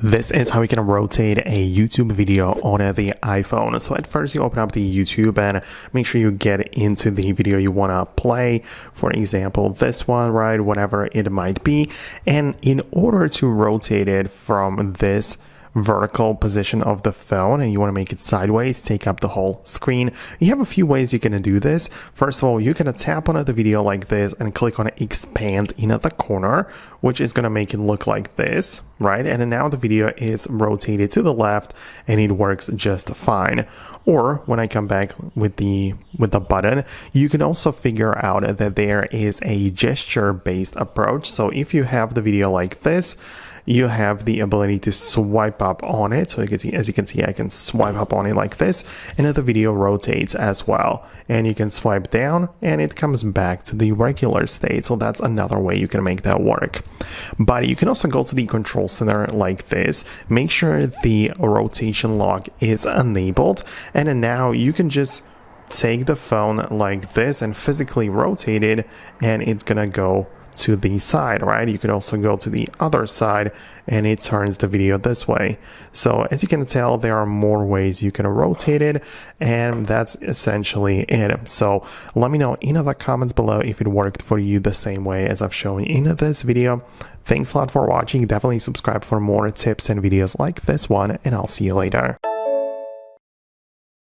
This is how you can rotate a YouTube video on the iPhone. So at first you open up the YouTube and make sure you get into the video you want to play. For example, this one, right? Whatever it might be. And in order to rotate it from this vertical position of the phone and you want to make it sideways, take up the whole screen, you have a few ways you can do this. First of all, you can tap on the video like this and click on expand in the corner, which is going to make it look like this, right? And now the video is rotated to the left and it works just fine. Or when I come back with the button, you can also figure out that there is a gesture based approach. So if you have the video like this, you have the ability to swipe up on it. So as you can see, I can swipe up on it like this, and the video rotates as well. And you can swipe down and it comes back to the regular state. So that's another way you can make that work. But you can also go to the control center like this, make sure the rotation lock is enabled, and then now you can just take the phone like this and physically rotate it, and it's gonna go to the side, right? You can also go to the other side and it turns the video this way. So as you can tell, there are more ways you can rotate it, and that's essentially it. So let me know in the comments below if it worked for you the same way as I've shown in this video. Thanks a lot for watching. Definitely subscribe for more tips and videos like this one, and I'll see you later.